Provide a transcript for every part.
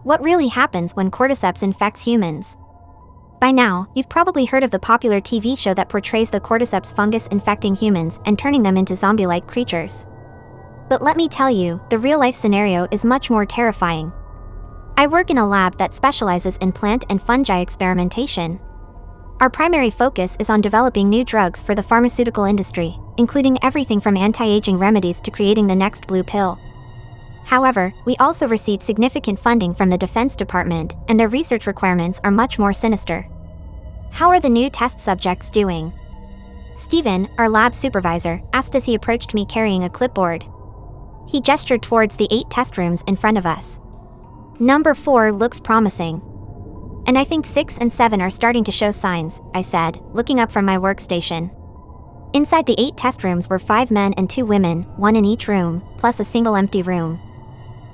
What really happens when cordyceps infects humans? By now, you've probably heard of the popular TV show that portrays the cordyceps fungus infecting humans and turning them into zombie-like creatures. But let me tell you, the real-life scenario is much more terrifying. I work in a lab that specializes in plant and fungi experimentation. Our primary focus is on developing new drugs for the pharmaceutical industry, including everything from anti-aging remedies to creating the next blue pill. However, we also receive significant funding from the Defense Department, and their research requirements are much more sinister. How are the new test subjects doing? Steven, our lab supervisor, asked as he approached me carrying a clipboard. He gestured towards the 8 test rooms in front of us. Number 4 looks promising. And I think 6 and 7 are starting to show signs, I said, looking up from my workstation. Inside the 8 test rooms were 5 men and 2 women, 1 in each room, plus a single empty room.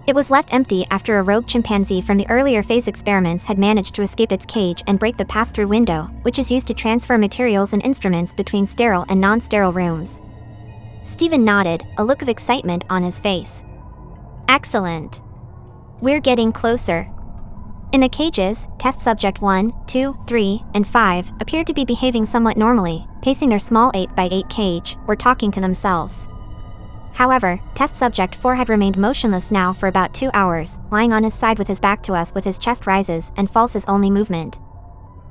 It was left empty after a rogue chimpanzee from the earlier phase experiments had managed to escape its cage and break the pass-through window, which is used to transfer materials and instruments between sterile and non-sterile rooms. Steven nodded, a look of excitement on his face. Excellent. We're getting closer. In the cages, test subject 1, 2, 3, and 5 appeared to be behaving somewhat normally, pacing their small 8x8 cage, or talking to themselves. However, test subject 4 had remained motionless now for about 2 hours, lying on his side with his back to us with his chest rises and falls his only movement.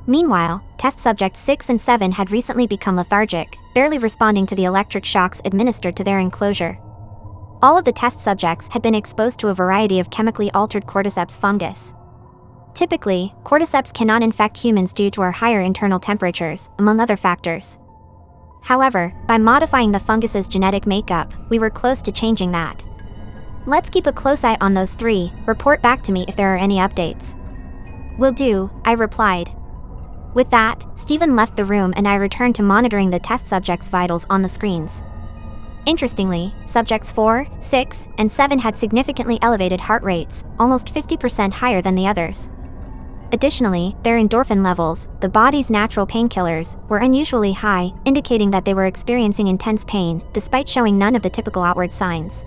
Meanwhile, test subjects 6 and 7 had recently become lethargic, barely responding to the electric shocks administered to their enclosure. All of the test subjects had been exposed to a variety of chemically altered cordyceps fungus. Typically, cordyceps cannot infect humans due to our higher internal temperatures, among other factors. However, by modifying the fungus's genetic makeup, we were close to changing that. Let's keep a close eye on those 3, report back to me if there are any updates. Will do, I replied. With that, Steven left the room and I returned to monitoring the test subjects' vitals on the screens. Interestingly, subjects 4, 6, and 7 had significantly elevated heart rates, almost 50% higher than the others. Additionally, their endorphin levels, the body's natural painkillers, were unusually high, indicating that they were experiencing intense pain, despite showing none of the typical outward signs.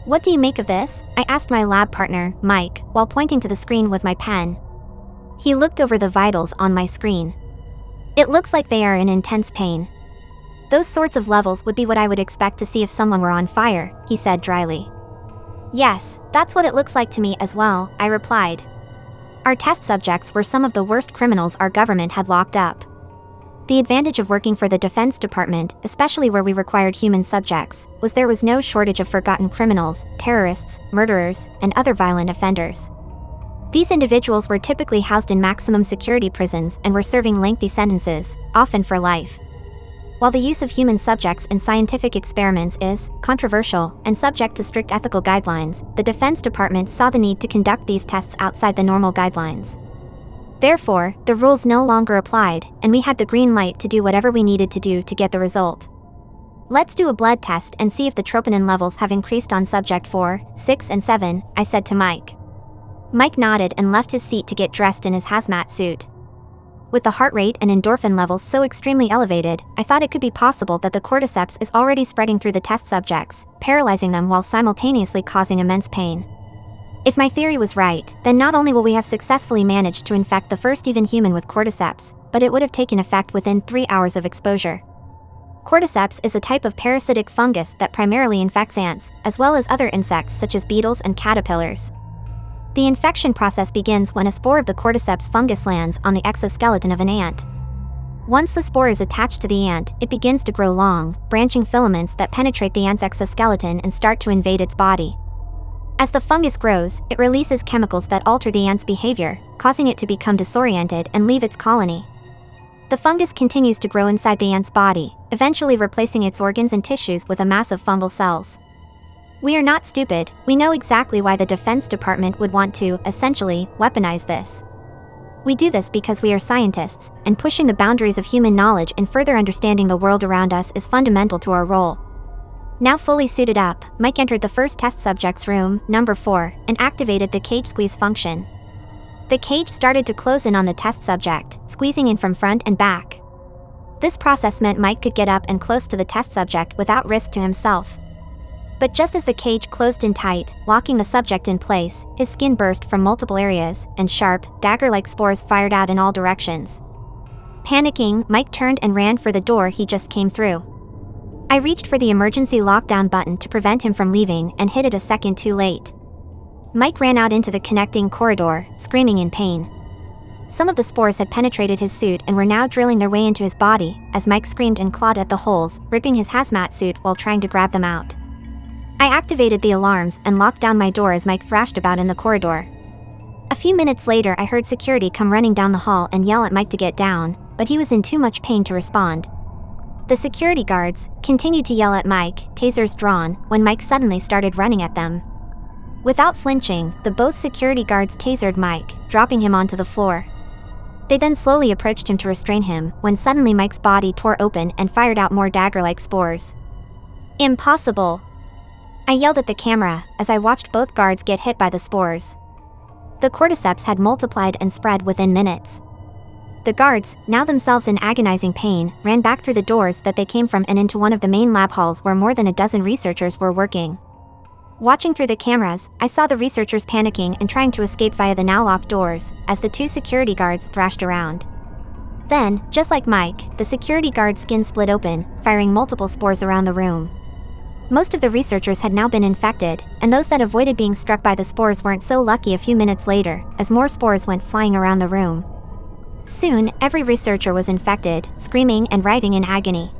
What do you make of this? I asked my lab partner, Mike, while pointing to the screen with my pen. He looked over the vitals on my screen. It looks like they are in intense pain. Those sorts of levels would be what I would expect to see if someone were on fire, he said dryly. Yes, that's what it looks like to me as well, I replied. Our test subjects were some of the worst criminals our government had locked up. The advantage of working for the Defense Department, especially where we required human subjects, was there was no shortage of forgotten criminals, terrorists, murderers, and other violent offenders. These individuals were typically housed in maximum security prisons and were serving lengthy sentences, often for life. While the use of human subjects in scientific experiments is controversial and subject to strict ethical guidelines, the Defense Department saw the need to conduct these tests outside the normal guidelines. Therefore, the rules no longer applied, and we had the green light to do whatever we needed to do to get the result. Let's do a blood test and see if the troponin levels have increased on subject 4, 6, and 7, I said to Mike. Mike nodded and left his seat to get dressed in his hazmat suit. With the heart rate and endorphin levels so extremely elevated, I thought it could be possible that the cordyceps is already spreading through the test subjects, paralyzing them while simultaneously causing immense pain. If my theory was right, then not only will we have successfully managed to infect the first even human with cordyceps, but it would have taken effect within 3 hours of exposure. Cordyceps is a type of parasitic fungus that primarily infects ants, as well as other insects such as beetles and caterpillars. The infection process begins when a spore of the cordyceps fungus lands on the exoskeleton of an ant. Once the spore is attached to the ant, it begins to grow long, branching filaments that penetrate the ant's exoskeleton and start to invade its body. As the fungus grows, it releases chemicals that alter the ant's behavior, causing it to become disoriented and leave its colony. The fungus continues to grow inside the ant's body, eventually replacing its organs and tissues with a mass of fungal cells. We are not stupid, we know exactly why the Defense Department would want to, essentially, weaponize this. We do this because we are scientists, and pushing the boundaries of human knowledge and further understanding the world around us is fundamental to our role. Now fully suited up, Mike entered the first test subject's room, number 4, and activated the cage squeeze function. The cage started to close in on the test subject, squeezing in from front and back. This process meant Mike could get up and close to the test subject without risk to himself. But just as the cage closed in tight, locking the subject in place, his skin burst from multiple areas, and sharp, dagger-like spores fired out in all directions. Panicking, Mike turned and ran for the door he just came through. I reached for the emergency lockdown button to prevent him from leaving and hit it a second too late. Mike ran out into the connecting corridor, screaming in pain. Some of the spores had penetrated his suit and were now drilling their way into his body, as Mike screamed and clawed at the holes, ripping his hazmat suit while trying to grab them out. I activated the alarms and locked down my door as Mike thrashed about in the corridor. A few minutes later, I heard security come running down the hall and yell at Mike to get down, but he was in too much pain to respond. The security guards continued to yell at Mike, tasers drawn, when Mike suddenly started running at them. Without flinching, the both security guards tasered Mike, dropping him onto the floor. They then slowly approached him to restrain him, when suddenly Mike's body tore open and fired out more dagger-like spores. Impossible! I yelled at the camera as I watched both guards get hit by the spores. The cordyceps had multiplied and spread within minutes. The guards, now themselves in agonizing pain, ran back through the doors that they came from and into one of the main lab halls where more than a dozen researchers were working. Watching through the cameras, I saw the researchers panicking and trying to escape via the now locked doors, as the two security guards thrashed around. Then, just like Mike, the security guard's skin split open, firing multiple spores around the room. Most of the researchers had now been infected, and those that avoided being struck by the spores weren't so lucky a few minutes later, as more spores went flying around the room. Soon, every researcher was infected, screaming and writhing in agony.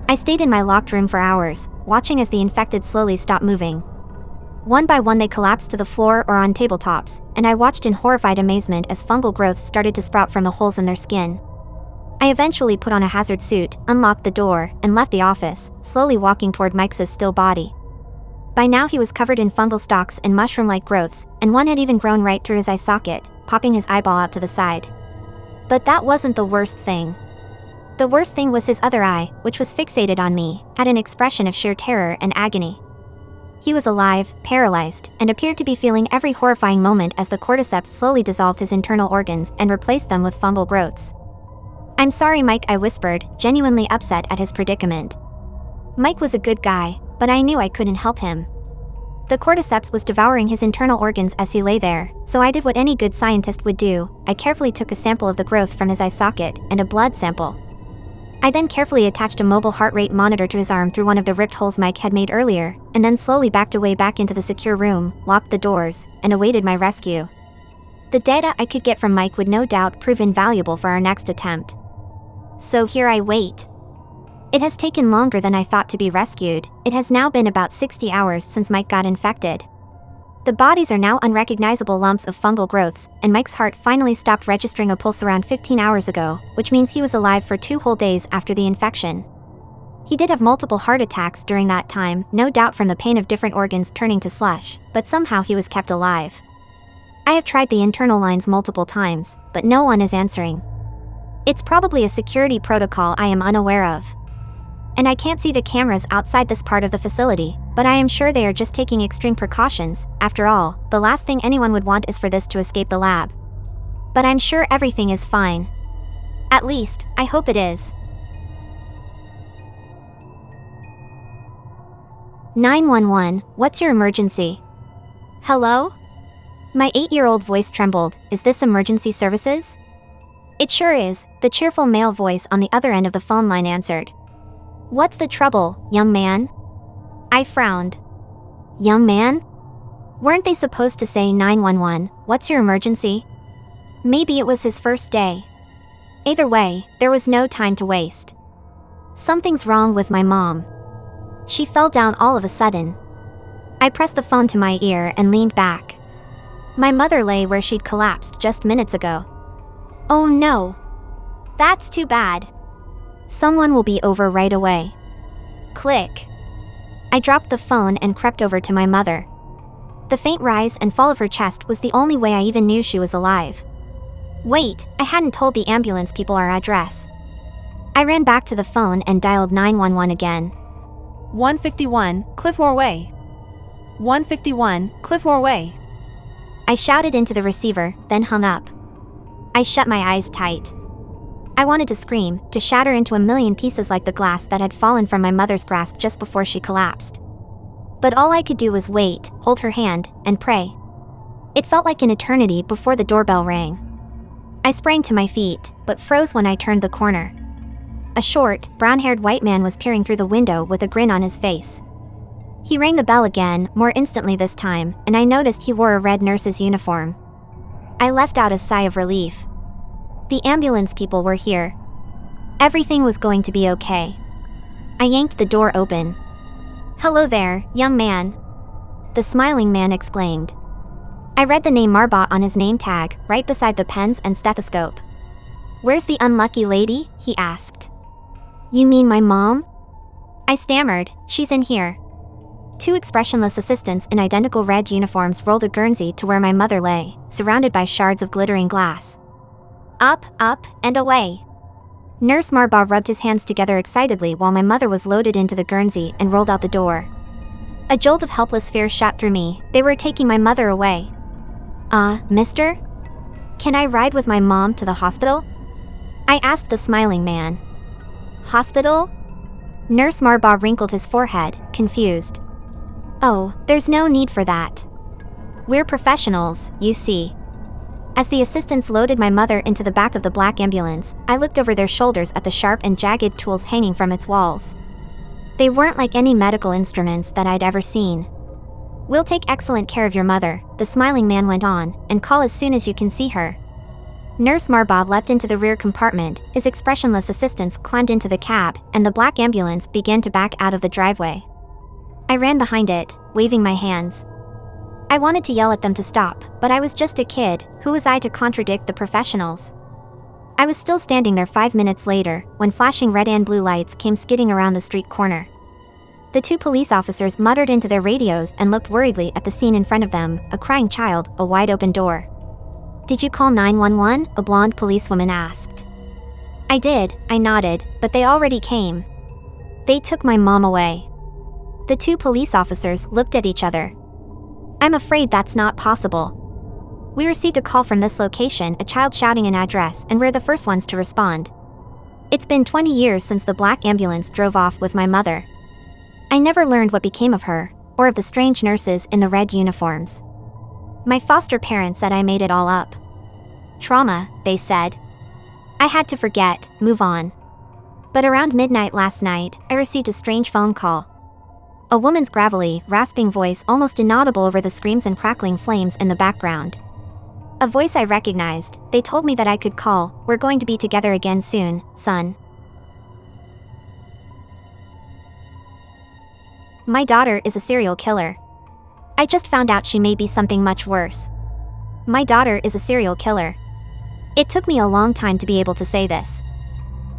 I stayed in my locked room for hours, watching as the infected slowly stopped moving. One by one they collapsed to the floor or on tabletops, and I watched in horrified amazement as fungal growths started to sprout from the holes in their skin. I eventually put on a hazard suit, unlocked the door, and left the office, slowly walking toward Mike's still body. By now he was covered in fungal stalks and mushroom-like growths, and one had even grown right through his eye socket, popping his eyeball out to the side. But that wasn't the worst thing. The worst thing was his other eye, which was fixated on me, had an expression of sheer terror and agony. He was alive, paralyzed, and appeared to be feeling every horrifying moment as the cordyceps slowly dissolved his internal organs and replaced them with fungal growths. "I'm sorry, Mike," I whispered, genuinely upset at his predicament. Mike was a good guy, but I knew I couldn't help him. The cordyceps was devouring his internal organs as he lay there, so I did what any good scientist would do. I carefully took a sample of the growth from his eye socket, and a blood sample. I then carefully attached a mobile heart rate monitor to his arm through one of the ripped holes Mike had made earlier, and then slowly backed away back into the secure room, locked the doors, and awaited my rescue. The data I could get from Mike would no doubt prove invaluable for our next attempt. So here I wait. It has taken longer than I thought to be rescued. It has now been about 60 hours since Mike got infected. The bodies are now unrecognizable lumps of fungal growths, and Mike's heart finally stopped registering a pulse around 15 hours ago, which means he was alive for 2 whole days after the infection. He did have multiple heart attacks during that time, no doubt from the pain of different organs turning to slush, but somehow he was kept alive. I have tried the internal lines multiple times, but no one is answering. It's probably a security protocol I am unaware of. And I can't see the cameras outside this part of the facility, but I am sure they are just taking extreme precautions. After all, the last thing anyone would want is for this to escape the lab. But I'm sure everything is fine. At least, I hope it is. 911, what's your emergency? Hello? My 8-year-old voice trembled. Is this emergency services? It sure is, the cheerful male voice on the other end of the phone line answered. What's the trouble, young man? I frowned. Young man? Weren't they supposed to say 911, what's your emergency? Maybe it was his first day. Either way, there was no time to waste. Something's wrong with my mom. She fell down all of a sudden. I pressed the phone to my ear and leaned back. My mother lay where she'd collapsed just minutes ago. Oh no. That's too bad. Someone will be over right away. Click. I dropped the phone and crept over to my mother. The faint rise and fall of her chest was the only way I even knew she was alive. Wait, I hadn't told the ambulance people our address. I ran back to the phone and dialed 911 again. 151, Cliffmore Way. 151, Cliffmore Way. I shouted into the receiver, then hung up. I shut my eyes tight. I wanted to scream, to shatter into a million pieces like the glass that had fallen from my mother's grasp just before she collapsed. But all I could do was wait, hold her hand, and pray. It felt like an eternity before the doorbell rang. I sprang to my feet, but froze when I turned the corner. A short, brown-haired white man was peering through the window with a grin on his face. He rang the bell again, more instantly this time, and I noticed he wore a red nurse's uniform. I let out a sigh of relief. The ambulance people were here. Everything was going to be okay. I yanked the door open. "Hello there, young man," the smiling man exclaimed. I read the name Marbot on his name tag, right beside the pens and stethoscope. "Where's the unlucky lady?" he asked. "You mean my mom?" I stammered. "She's in here." Two expressionless assistants in identical red uniforms rolled a Guernsey to where my mother lay, surrounded by shards of glittering glass. Up, and away. Nurse Marbot rubbed his hands together excitedly while my mother was loaded into the Guernsey and rolled out the door. A jolt of helpless fear shot through me. They were taking my mother away. Mister? Can I ride with my mom to the hospital?" I asked the smiling man. "Hospital?" Nurse Marbot wrinkled his forehead, confused. "Oh, there's no need for that. We're professionals, you see." As the assistants loaded my mother into the back of the black ambulance, I looked over their shoulders at the sharp and jagged tools hanging from its walls. They weren't like any medical instruments that I'd ever seen. "We'll take excellent care of your mother," the smiling man went on, "and call as soon as you can see her." Nurse Marbot leapt into the rear compartment, his expressionless assistants climbed into the cab, and the black ambulance began to back out of the driveway. I ran behind it, waving my hands. I wanted to yell at them to stop, but I was just a kid. Who was I to contradict the professionals? I was still standing there 5 minutes later, when flashing red and blue lights came skidding around the street corner. The two police officers muttered into their radios and looked worriedly at the scene in front of them, a crying child, a wide-open door. "Did you call 911? A blonde policewoman asked. "I did," I nodded, "but they already came. They took my mom away." The two police officers looked at each other. "I'm afraid that's not possible. We received a call from this location, a child shouting an address, and we're the first ones to respond. It's been 20 years since the black ambulance drove off with my mother. I never learned what became of her, or of the strange nurses in the red uniforms. My foster parents said I made it all up. Trauma, they said. I had to forget, move on. But around midnight last night, I received a strange phone call. A woman's gravelly, rasping voice almost inaudible over the screams and crackling flames in the background. A voice I recognized. They told me that I could call. "We're going to be together again soon, son." My daughter is a serial killer. I just found out she may be something much worse. My daughter is a serial killer. It took me a long time to be able to say this.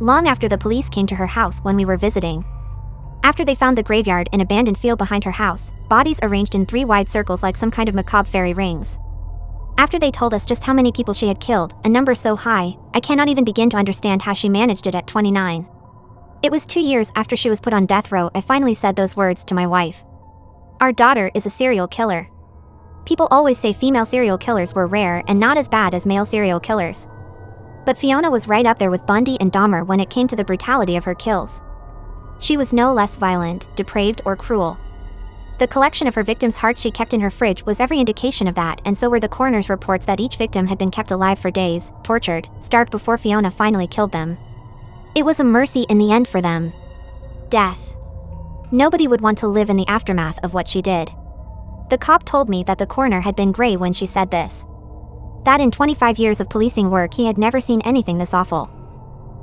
Long after the police came to her house when we were visiting. After they found the graveyard and abandoned field behind her house, bodies arranged in 3 wide circles like some kind of macabre fairy rings. After they told us just how many people she had killed, a number so high, I cannot even begin to understand how she managed it at 29. It was 2 years after she was put on death row I finally said those words to my wife. Our daughter is a serial killer. People always say female serial killers were rare and not as bad as male serial killers. But Fiona was right up there with Bundy and Dahmer when it came to the brutality of her kills. She was no less violent, depraved, or cruel. The collection of her victims' hearts she kept in her fridge was every indication of that, and so were the coroner's reports that each victim had been kept alive for days, tortured, starved before Fiona finally killed them. It was a mercy in the end for them. Death. Nobody would want to live in the aftermath of what she did. The cop told me that the coroner had been gray when she said this. That in 25 years of policing work he had never seen anything this awful.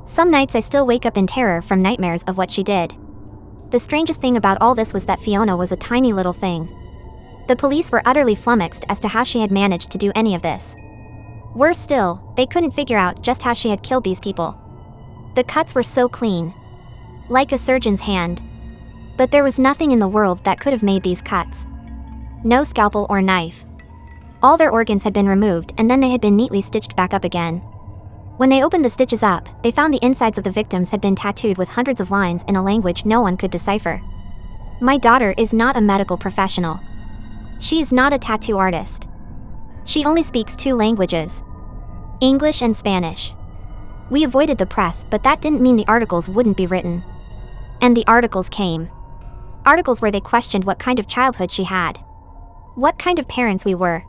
Some nights I still wake up in terror from nightmares of what she did. The strangest thing about all this was that Fiona was a tiny little thing. The police were utterly flummoxed as to how she had managed to do any of this. Worse still, they couldn't figure out just how she had killed these people. The cuts were so clean. Like a surgeon's hand. But there was nothing in the world that could have made these cuts. No scalpel or knife. All their organs had been removed and then they had been neatly stitched back up again. When they opened the stitches up, they found the insides of the victims had been tattooed with hundreds of lines in a language no one could decipher. My daughter is not a medical professional. She is not a tattoo artist. She only speaks 2 languages. English and Spanish. We avoided the press, but that didn't mean the articles wouldn't be written. And the articles came. Articles where they questioned what kind of childhood she had. What kind of parents we were.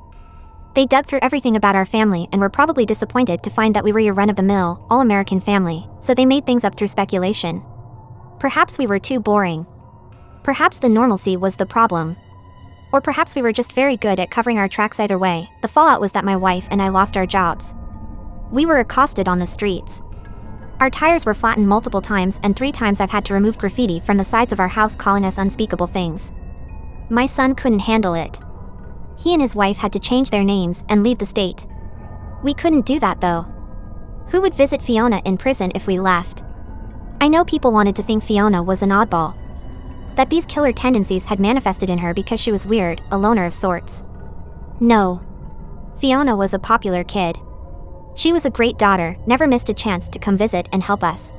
They dug through everything about our family and were probably disappointed to find that we were your run-of-the-mill, all-American family, so they made things up through speculation. Perhaps we were too boring. Perhaps the normalcy was the problem. Or perhaps we were just very good at covering our tracks. Either way, the fallout was that my wife and I lost our jobs. We were accosted on the streets. Our tires were flattened multiple times, and 3 times I've had to remove graffiti from the sides of our house calling us unspeakable things. My son couldn't handle it. He and his wife had to change their names and leave the state. We couldn't do that though. Who would visit Fiona in prison if we left? I know people wanted to think Fiona was an oddball. That these killer tendencies had manifested in her because she was weird, a loner of sorts. No. Fiona was a popular kid. She was a great daughter, never missed a chance to come visit and help us.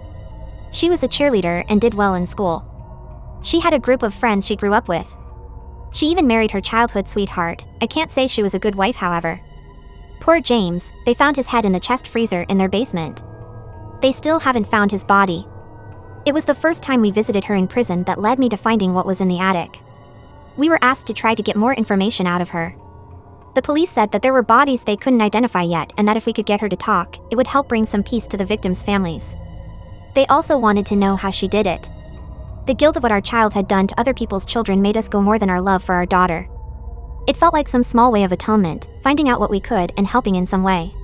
She was a cheerleader and did well in school. She had a group of friends she grew up with. She even married her childhood sweetheart. I can't say she was a good wife, however. Poor James, they found his head in the chest freezer in their basement. They still haven't found his body. It was the first time we visited her in prison that led me to finding what was in the attic. We were asked to try to get more information out of her. The police said that there were bodies they couldn't identify yet, and that if we could get her to talk, it would help bring some peace to the victims' families. They also wanted to know how she did it. The guilt of what our child had done to other people's children made us go more than our love for our daughter. It felt like some small way of atonement, finding out what we could and helping in some way.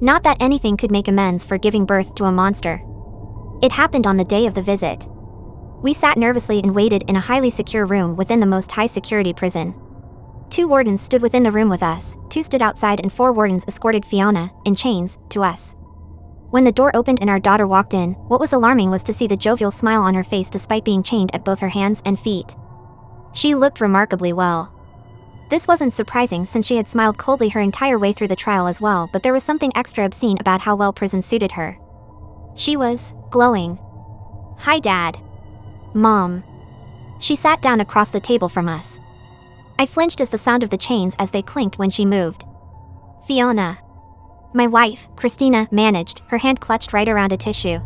Not that anything could make amends for giving birth to a monster. It happened on the day of the visit. We sat nervously and waited in a highly secure room within the most high-security prison. 2 wardens stood within the room with us, 2 stood outside, and 4 wardens escorted Fiona, in chains, to us. When the door opened and our daughter walked in, what was alarming was to see the jovial smile on her face despite being chained at both her hands and feet. She looked remarkably well. This wasn't surprising since she had smiled coldly her entire way through the trial as well, but there was something extra obscene about how well prison suited her. She was glowing. "Hi, Dad." "Mom." She sat down across the table from us. I flinched as the sound of the chains as they clinked when she moved. "Fiona." My wife, Christina, managed, her hand clutched right around a tissue.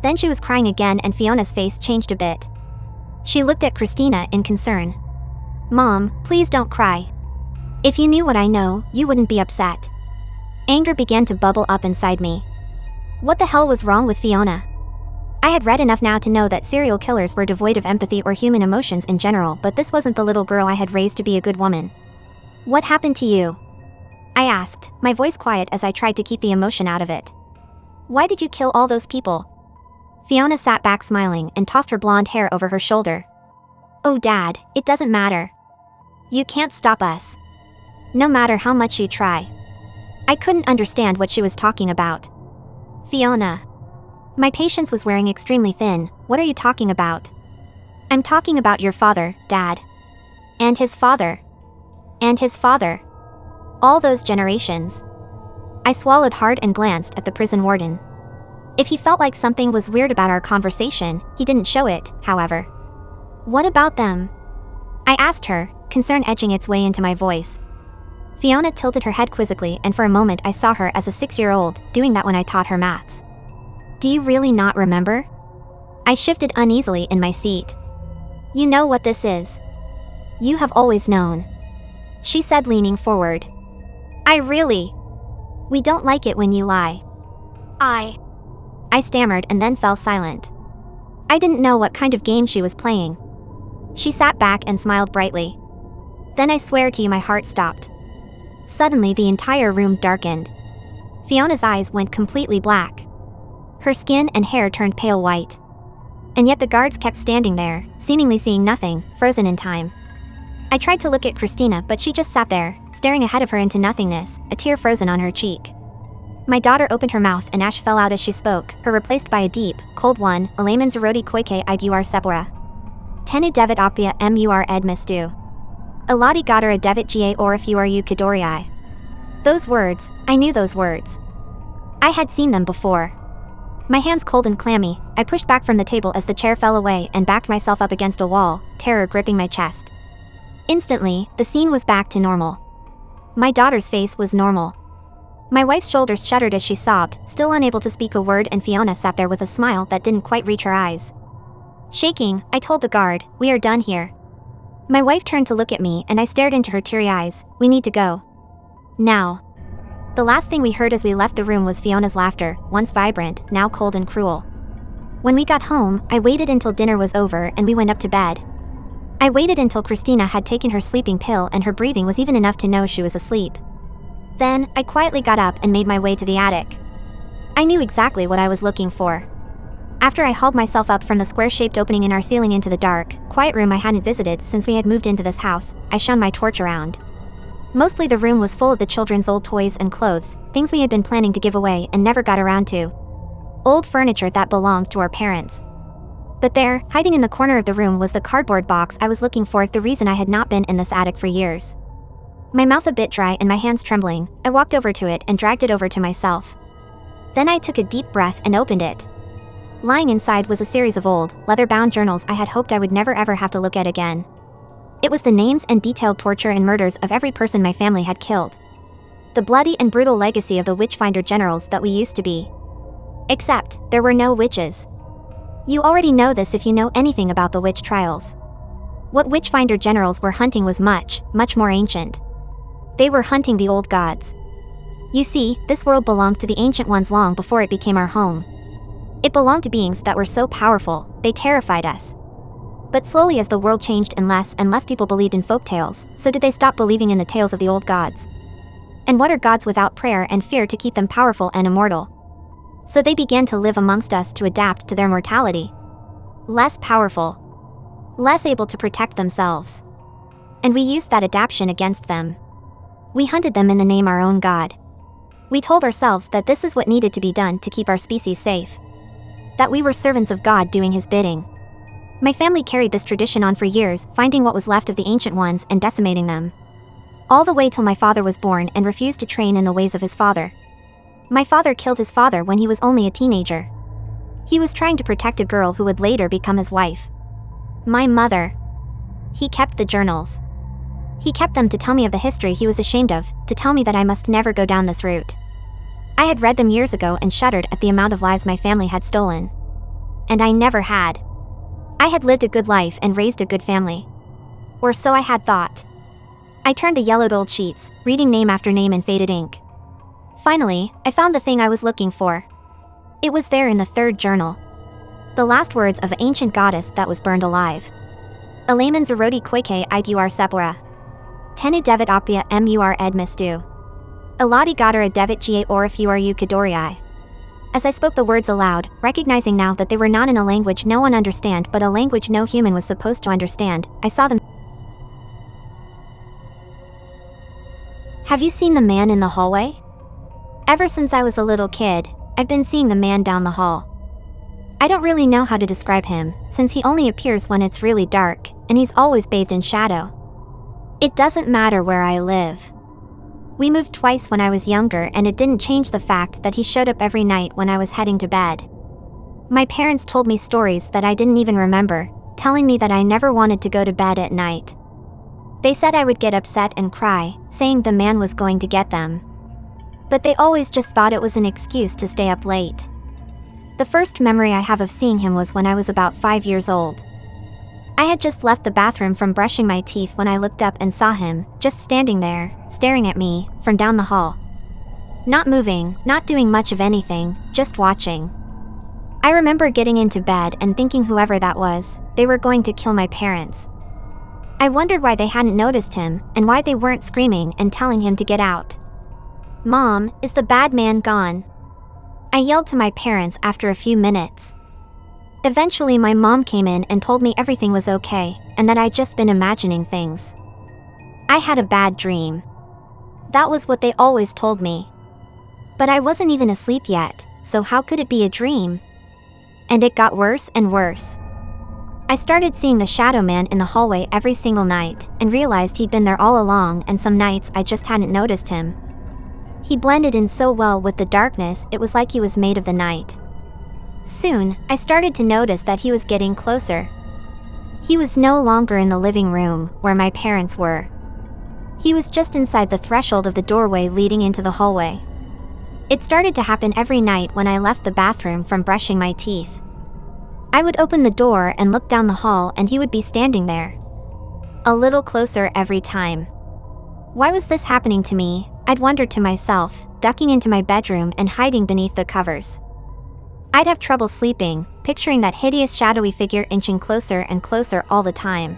Then she was crying again and Fiona's face changed a bit. She looked at Christina in concern. "Mom, please don't cry. If you knew what I know, you wouldn't be upset." Anger began to bubble up inside me. What the hell was wrong with Fiona? I had read enough now to know that serial killers were devoid of empathy or human emotions in general, but this wasn't the little girl I had raised to be a good woman. "What happened to you?" I asked, my voice quiet as I tried to keep the emotion out of it. "Why did you kill all those people?" Fiona sat back smiling and tossed her blonde hair over her shoulder. "Oh, Dad, it doesn't matter. You can't stop us. No matter how much you try." I couldn't understand what she was talking about. "Fiona." My patience was wearing extremely thin. "What are you talking about?" "I'm talking about your father, Dad. And his father. And his father. All those generations." I swallowed hard and glanced at the prison warden. If he felt like something was weird about our conversation, he didn't show it, however. "What about them?" I asked her, concern edging its way into my voice. Fiona tilted her head quizzically, and for a moment I saw her as a 6-year-old, doing that when I taught her maths. "Do you really not remember?" I shifted uneasily in my seat. "You know what this is. You have always known," she said, leaning forward. We don't like it when you lie." I stammered and then fell silent. I didn't know what kind of game she was playing. She sat back and smiled brightly. Then I swear to you my heart stopped. Suddenly the entire room darkened. Fiona's eyes went completely black. Her skin and hair turned pale white. And yet the guards kept standing there, seemingly seeing nothing, frozen in time. I tried to look at Christina, but she just sat there, staring ahead of her into nothingness, a tear frozen on her cheek. My daughter opened her mouth and ash fell out as she spoke, her replaced by a deep, cold one. "Alaman Zarodi Koike Idur Sepora. Tenu Devet Opia Mur Ed Mistu. Aladi Gadara Devet Ga or if you are you Kadorii." Those words, I knew those words. I had seen them before. My hands cold and clammy, I pushed back from the table as the chair fell away and backed myself up against a wall, terror gripping my chest. Instantly, the scene was back to normal. My daughter's face was normal. My wife's shoulders shuddered as she sobbed, still unable to speak a word, and Fiona sat there with a smile that didn't quite reach her eyes. Shaking, I told the guard, "We are done here." My wife turned to look at me and I stared into her teary eyes. "We need to go. Now." The last thing we heard as we left the room was Fiona's laughter, once vibrant, now cold and cruel. When we got home, I waited until dinner was over and we went up to bed. I waited until Christina had taken her sleeping pill and her breathing was even enough to know she was asleep. Then, I quietly got up and made my way to the attic. I knew exactly what I was looking for. After I hauled myself up from the square-shaped opening in our ceiling into the dark, quiet room I hadn't visited since we had moved into this house, I shone my torch around. Mostly the room was full of the children's old toys and clothes, things we had been planning to give away and never got around to. Old furniture that belonged to our parents. But there, hiding in the corner of the room was the cardboard box I was looking for, the reason I had not been in this attic for years. My mouth a bit dry and my hands trembling, I walked over to it and dragged it over to myself. Then I took a deep breath and opened it. Lying inside was a series of old, leather-bound journals I had hoped I would never ever have to look at again. It was the names and detailed torture and murders of every person my family had killed. The bloody and brutal legacy of the witchfinder generals that we used to be. Except, there were no witches. You already know this if you know anything about the witch trials. What witchfinder generals were hunting was much, much more ancient. They were hunting the old gods. You see, this world belonged to the ancient ones long before it became our home. It belonged to beings that were so powerful, they terrified us. But slowly as the world changed and less people believed in folktales, so did they stop believing in the tales of the old gods. And what are gods without prayer and fear to keep them powerful and immortal? So they began to live amongst us to adapt to their mortality. Less powerful. Less able to protect themselves. And we used that adaptation against them. We hunted them in the name our own god. We told ourselves that this is what needed to be done to keep our species safe. That we were servants of God doing his bidding. My family carried this tradition on for years, finding what was left of the ancient ones and decimating them. All the way till my father was born and refused to train in the ways of his father. My father killed his father when he was only a teenager. He was trying to protect a girl who would later become his wife. My mother. He kept the journals. He kept them to tell me of the history he was ashamed of, to tell me that I must never go down this route. I had read them years ago and shuddered at the amount of lives my family had stolen. And I never had. I had lived a good life and raised a good family. Or so I had thought. I turned the yellowed old sheets, reading name after name in faded ink. Finally, I found the thing I was looking for. It was there in the third journal. The last words of an ancient goddess that was burned alive. Alaman Zarodi Koike Igur Sepora. Tenu Devet Opia Mur Ed Mistu. Eladi Gadara Devet Ga Orifuru Kadorii. As I spoke the words aloud, recognizing now that they were not in a language no one understand but a language no human was supposed to understand, I saw them. Have you seen the man in the hallway? Ever since I was a little kid, I've been seeing the man down the hall. I don't really know how to describe him, since he only appears when it's really dark, and he's always bathed in shadow. It doesn't matter where I live. We moved twice when I was younger and it didn't change the fact that he showed up every night when I was heading to bed. My parents told me stories that I didn't even remember, telling me that I never wanted to go to bed at night. They said I would get upset and cry, saying the man was going to get them. But they always just thought it was an excuse to stay up late. The first memory I have of seeing him was when I was about 5 years old. I had just left the bathroom from brushing my teeth when I looked up and saw him, just standing there, staring at me, from down the hall. Not moving, not doing much of anything, just watching. I remember getting into bed and thinking whoever that was, they were going to kill my parents. I wondered why they hadn't noticed him, and why they weren't screaming and telling him to get out. "Mom, is the bad man gone?" I yelled to my parents after a few minutes. Eventually my mom came in and told me everything was okay, and that I'd just been imagining things. I had a bad dream. That was what they always told me. But I wasn't even asleep yet, so how could it be a dream? And it got worse and worse. I started seeing the shadow man in the hallway every single night, and realized he'd been there all along, and some nights I just hadn't noticed him. He blended in so well with the darkness, it was like he was made of the night. Soon, I started to notice that he was getting closer. He was no longer in the living room, where my parents were. He was just inside the threshold of the doorway leading into the hallway. It started to happen every night when I left the bathroom from brushing my teeth. I would open the door and look down the hall and he would be standing there. A little closer every time. Why was this happening to me? I'd wondered to myself, ducking into my bedroom and hiding beneath the covers. I'd have trouble sleeping, picturing that hideous shadowy figure inching closer and closer all the time.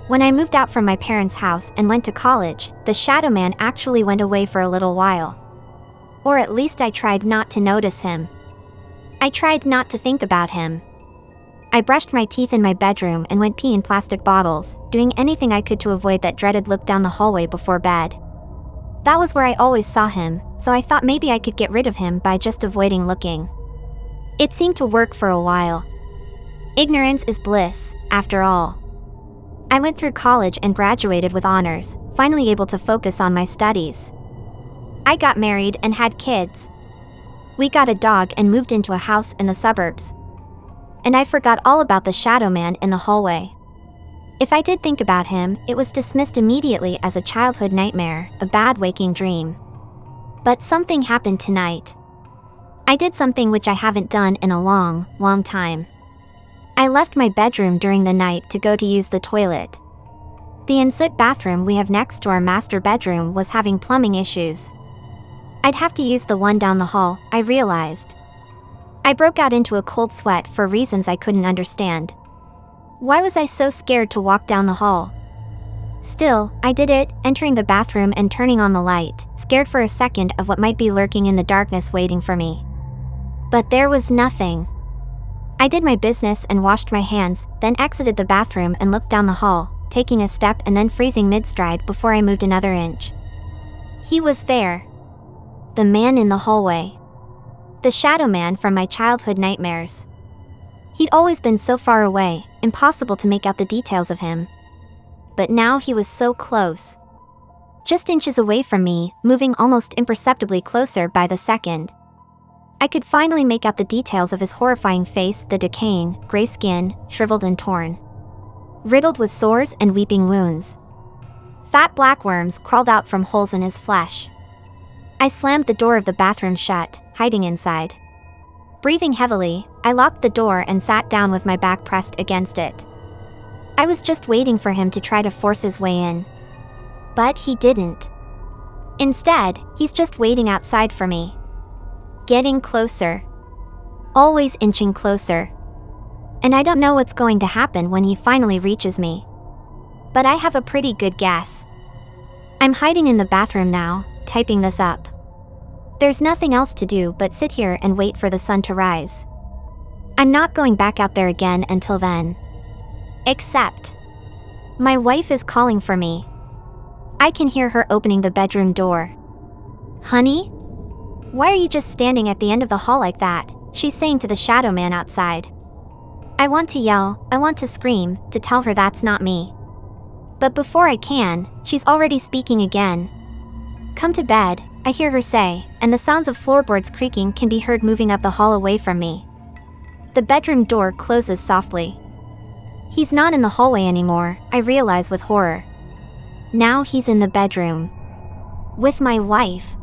When I moved out from my parents' house and went to college, the shadow man actually went away for a little while. Or at least I tried not to notice him. I tried not to think about him. I brushed my teeth in my bedroom and went pee in plastic bottles, doing anything I could to avoid that dreaded look down the hallway before bed. That was where I always saw him, so I thought maybe I could get rid of him by just avoiding looking. It seemed to work for a while. Ignorance is bliss, after all. I went through college and graduated with honors, finally able to focus on my studies. I got married and had kids. We got a dog and moved into a house in the suburbs. And I forgot all about the shadow man in the hallway. If I did think about him, it was dismissed immediately as a childhood nightmare, a bad waking dream. But something happened tonight. I did something which I haven't done in a long, long time. I left my bedroom during the night to go to use the toilet. The ensuite bathroom we have next to our master bedroom was having plumbing issues. I'd have to use the one down the hall, I realized. I broke out into a cold sweat for reasons I couldn't understand. Why was I so scared to walk down the hall? Still, I did it, entering the bathroom and turning on the light, scared for a second of what might be lurking in the darkness waiting for me. But there was nothing. I did my business and washed my hands, then exited the bathroom and looked down the hall, taking a step and then freezing mid-stride before I moved another inch. He was there. The man in the hallway. The shadow man from my childhood nightmares. He'd always been so far away, impossible to make out the details of him. But now he was so close. Just inches away from me, moving almost imperceptibly closer by the second. I could finally make out the details of his horrifying face, the decaying, gray skin, shriveled and torn. Riddled with sores and weeping wounds. Fat black worms crawled out from holes in his flesh. I slammed the door of the bathroom shut, hiding inside. Breathing heavily, I locked the door and sat down with my back pressed against it. I was just waiting for him to try to force his way in. But he didn't. Instead, he's just waiting outside for me. Getting closer. Always inching closer. And I don't know what's going to happen when he finally reaches me. But I have a pretty good guess. I'm hiding in the bathroom now, typing this up. There's nothing else to do but sit here and wait for the sun to rise. I'm not going back out there again until then. Except, my wife is calling for me. I can hear her opening the bedroom door. Honey? Why are you just standing at the end of the hall like that? She's saying to the shadow man outside. I want to yell, I want to scream, to tell her that's not me. But before I can, she's already speaking again. Come to bed, I hear her say, and the sounds of floorboards creaking can be heard moving up the hall away from me. The bedroom door closes softly. He's not in the hallway anymore, I realize with horror. Now he's in the bedroom. With my wife.